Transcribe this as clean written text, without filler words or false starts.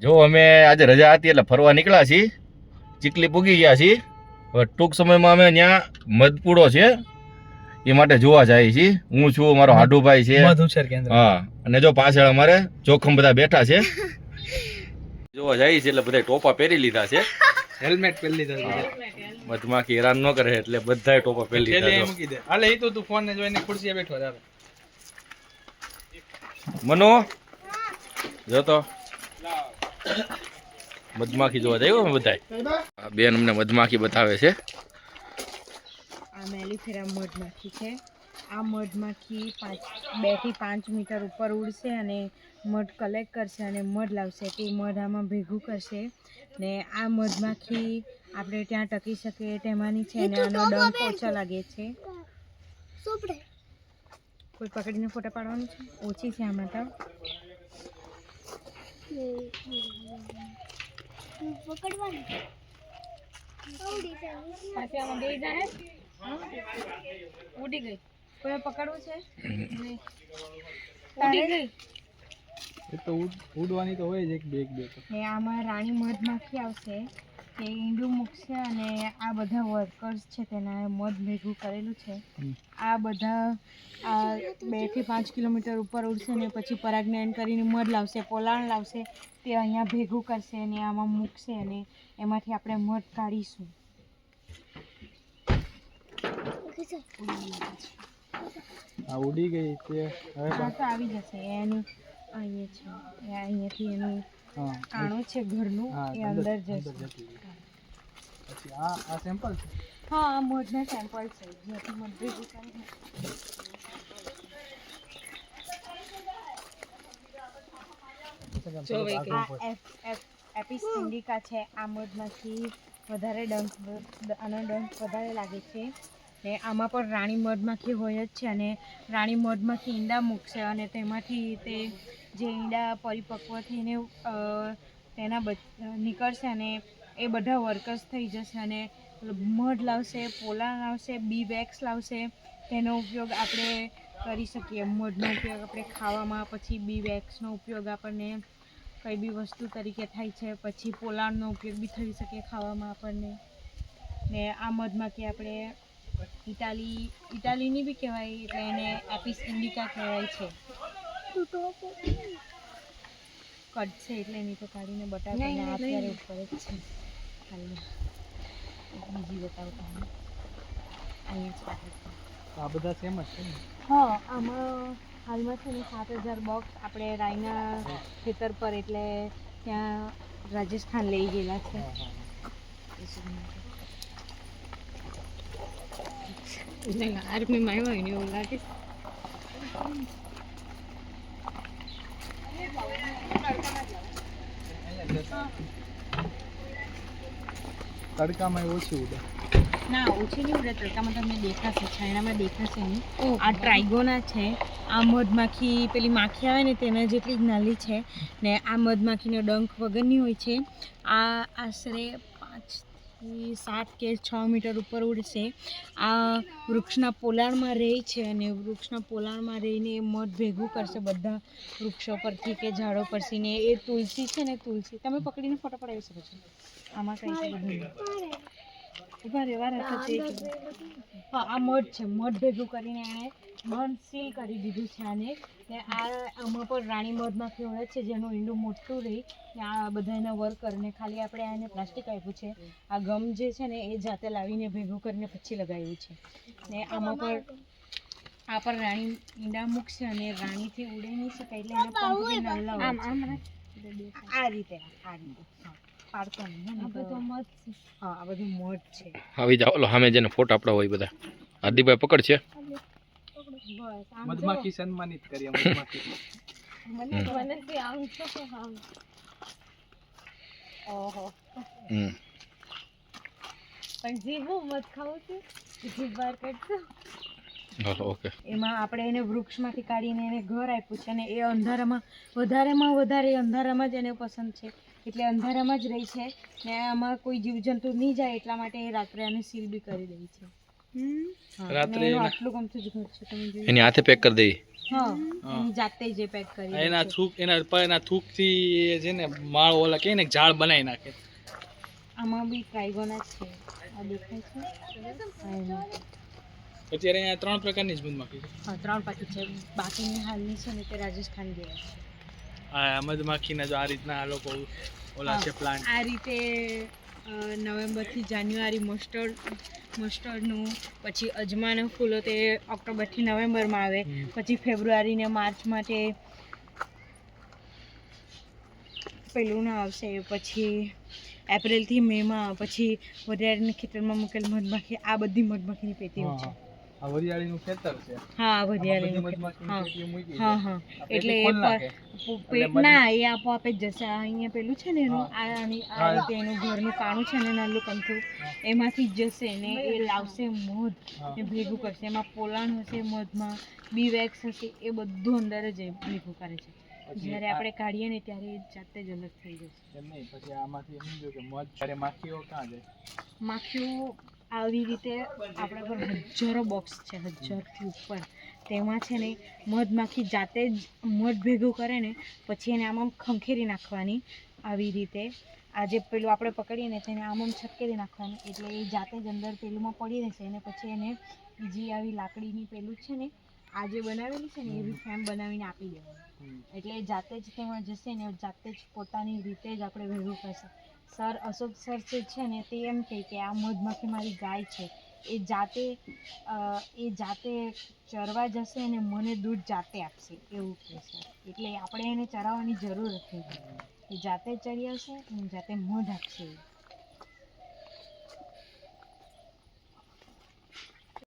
જો અમે આજે રજા હતી એટલે ફરવા નીકળ્યા છીએ, ચીખલી પૂગી ગયા છીએ. હવે ટૂંક સમયમાં અમે ત્યાં મધપુડો છે એ માટે જોવા જઈએ છીએ. હું છું, મારો હાડુભાઈ છે. હા, અને જો પાછળ અમારે જોખમ બધા બેઠા છે. જોવા જઈએ છીએ એટલે બધા ટોપા પહેરી લીધા છે, હેલ્મેટ પહેરી લીધા. મધમાખી હેરાન ન કરે એટલે બધાએ ટોપા પહેરી લીધા. મૂકી દે. હાલે ઈ તો તું ફોન ને જોઈને ખુરશીએ બેઠો જ. મનો જો તો મધમાખી જોવા જઈએ અમે બધાય. બેન અમને મધમાખી બતાવે છે. આ મેલિફેરા મધમાખી છે. આ મધમાખી 2 થી 5 મીટર ઉપર ઉડશે અને મધ કલેક્ટ કરશે અને મધ લાવશે. તે મધ આમાં ભેગું કરશે ને આ મધમાખી આપણે ત્યાં ટકી શકે તેમાંની છે અને આનો ડંખ ઓછો લાગે છે. કોઈ પકડીને ફોટા પાડવાનું છે, ઓછી છે આમાં તો. ઉડી ગઈ. કોઈ પકડવું છે? ઉડી ગઈ. એ તો ઉડવાની તો હોય જ એક બે ને આમાં રાણી મધમાખી આવશે, તે ઈંડું મૂકશે અને આ બધા વર્કર્સ છે તેના મધ ભેગું કરેલું છે. આ બધા 2 થી 5 કિલોમીટર ઉપર ઉડશે ને પછી પરાગનયન કરીને મધ લાવશે, પોલાણ લાવશે. તે અહીંયા ભેગું કરશે અને આમાં મૂકશે અને એમાંથી આપણે મધ કાઢીશું. આ ઉડી ગઈ તે હવે તો આવી જશે. એનું અહીંયા છે, અહીંયાથી એનું કાણું છે ઘરનું, એ અંદર જશે. પછી આ સેમ્પલ છે. હા, આ મધના સેમ્પલ છે જેથી મધ ભેગું કરીને. એપિસ ઇન્ડિકા છે. આ મધમાંથી વધારે આનો ડંખ વધારે લાગે છે ને આમાં પણ રાણી મધમાખી હોય જ છે અને રાણી મધમાખી ઈંડા મૂકશે અને તેમાંથી તે જે ઈંડા પરિપક્વ થઈને તેના નીકળશે અને એ બધા વર્કર્સ થઈ જશે અને મધ લાવશે, પોલાણ લાવશે, બી વેક્સ લાવશે. તેનો ઉપયોગ આપણે કરી શકીએ. મધનો ઉપયોગ આપણે ખાવામાં, પછી બી વેક્સનો ઉપયોગ આપણને કઈ બી વસ્તુ તરીકે થાય છે, પછી પોલાણનો ઉપયોગ બી થઈ શકે ખાવામાં આપણને. ને આ મધમાખી આપણે ઇટાલીની બી કહેવાય, એટલે એને એપિસ ઇન્ડિકા કહેવાય છે. કટશે એટલે એની તો કાઢીને બતાવતા ને અત્યારે ઉપર જ છે. બીજી બતાવતા અહીંયા જ. આ બધા સેમ જ છે ને? હા, આમાં હાલમાં છે ને 7000 બોક્સ આપણે રાયના ખેતર પર એટલે ત્યાં રાજસ્થાન લઈ ગયેલા છે. આર્મીમાં આવ્યો હોય ને એવું લાગે. તડકામાં ઓછી ઉડે. ના, ઓછી નહીં ઉડે. તડકામાં તમને દેખાશે, છાયણામાં દેખાશે નહીં. આ ટ્રાઇગોના છે. આ મધમાખી પેલી માખી આવે ને તેના જેટલી જ નાની છે ને આ મધમાખીનો ડંખ વગરની હોય છે. આ આશરે 5 થી 7 કે 6 મીટર ઉપર ઉડશે. આ વૃક્ષના પોલાણમાં રહે છે અને વૃક્ષના પોલાણમાં રહીને મધ ભેગું કરશે બધા વૃક્ષો પરથી કે ઝાડો પરથી. ને એ તુલસી છે ને, તુલસી તમે પકડીને ફોટો પડાવી શકો છો. આમાં કઈ છે બધું. ઉભા રહેવા રાખે છે. હા, આ મધ છે. મધ ભેગું કરીને એણે બંધ સીલ કરી દીધું છે આને. ને આમાં પણ રાણી મધમાખી હોય છે જેનું ઈંડું મોટું રહી ને આ બધા એના વર્કરને ખાલી આપણે આને પ્લાસ્ટિક આપ્યું છે. આ ગમ જે છે ને એ જાતે લાવીને ભેગું કરીને પછી લગાવ્યું છે. ને આમાં પણ આ પણ રાણી ઈંડા મૂકશે અને રાણીથી ઉડે નહીં શકે એટલે એના પંખ નાના હોય આ રીતે પાડતો નહીં. આ બધું મધ છે. હા, આ બધું મધ છે. આવી જાવ ઓલો સામે જેને ફોટા આપડા હોય બધા. આદિભાઈ પકડ છે. મધમાખી સન્માનિત કરીએ. મધમાખી મને આમ તો આમ. ઓહો. પણ જીવું મધ ખાવું છે, જીભ બહાર કાઢજો. હાલો, ઓકે. એમાં આપણે એને વૃક્ષમાંથી કાઢીને એને ઘર આપ્યું છે અને એ અંધારામાં વધારે અંધારામાં જ એને પસંદ છે એટલે અંધારામાં જ રહી છે ને આમાં કોઈ જીવજંતુ નહીં જાય એટલા માટે એ રાત્રે આને સીલ બી કરી દે છે. હા, રાત્રે અને એનું એના- આટલું ગમતું જ ઘર છે તમે જોયું. એની હાથે પેક કરી દેવી. હા, એની જાતે જે પેક કરી દે એના છે. થૂક એના થૂકથી એ છે ને માળ ઓલા કે ને ઝાડ બનાવી નાખે. આમાં બી ટ્રાઇગોના છે. આ દેખાય છે? હા, એમાં. અત્યારે અહીંયા 3 પ્રકારની જ મધમાખી છે. હા, 3 પાકી છે. બાકીની હાલની છે ને તે રાજસ્થાન જેવા છે. આ મધમાખીના જો આ રીતના આ લોકો ઓલા હા, છે પ્લાન્ટ. આ રીતે નવેમ્બરથી જાન્યુઆરી મસ્ટર્ડનું, પછી અજમાના ફૂલો તે ઓક્ટોબરથી નવેમ્બરમાં આવે, પછી ફેબ્રુઆરી ને માર્ચમાં તે પેલું ના આવશે, પછી એપ્રિલથી મેમાં, પછી વરિયાળીના ખેતરમાં મૂકેલ મધમાખી. આ બધી મધમાખીની પેટીઓ છે. આ વરિયાળીનું ખેતર છે. હા, વરિયાળીનું ખેતર. મધમાખીની હા પેટીઓ મૂકી હા છે. હા આ એટલે પેટી એ ખોલી નાખે. પેટ ના એ આપોઆપ જ જશે. આ અહીંયા પેલું છે ને એનું આ રીતે એનું ઘરનું કાણું છે ને નાનું કમથું, એમાંથી જ જશે ને એ લાવશે મધ ને ભેગું કરશે. એમાં પોલાણ હશે, મધમાં બી વેક્સ હશે, એ બધું અંદર જ એ ભેગું કરે છે. જ્યારે આપણે કાઢીએ ને ત્યારે એ જાતે જ અલગ થઈ જશે. એમ નહીં, પછી આમાંથી એમ જો કે મધ ત્યારે માખીઓ ક્યાં જાય? માખીઓ આવી રીતે આપણા પર હજારો બોક્સ છે, 1000થી ઉપર. તેમાં છે ને મધમાખી જાતે જ મધ ભેગું કરે ને પછી એને આમ ખંખેરી નાખવાની. આવી રીતે આ જે પેલું આપણે પકડીએ ને તેને આમ છટકેરી નાખવાની, એટલે એ જાતે જ અંદર પેલુંમાં પડી રહેશે. અને પછી એને બીજી આવી લાકડીની પેલું છે ને આ જે બનાવેલી છે ને એવી ફેમ બનાવીને આપી દેવાની. એટલે એ જાતે જ તેમાં જશે ને જાતે જ પોતાની રીતે જ આપણે ભેગું કરશે. સર અશોક સર જે છે ને તે એમ કહે કે આ મધમાખી મારી ગાય છે, એ જાતે ચરવા જશે અને મને દૂધ જાતે આપશે, એવું કહે છે. એટલે આપણે એને ચરાવવાની જરૂર નથી, એ જાતે ચરી આવશે અને જાતે મધ આપશે.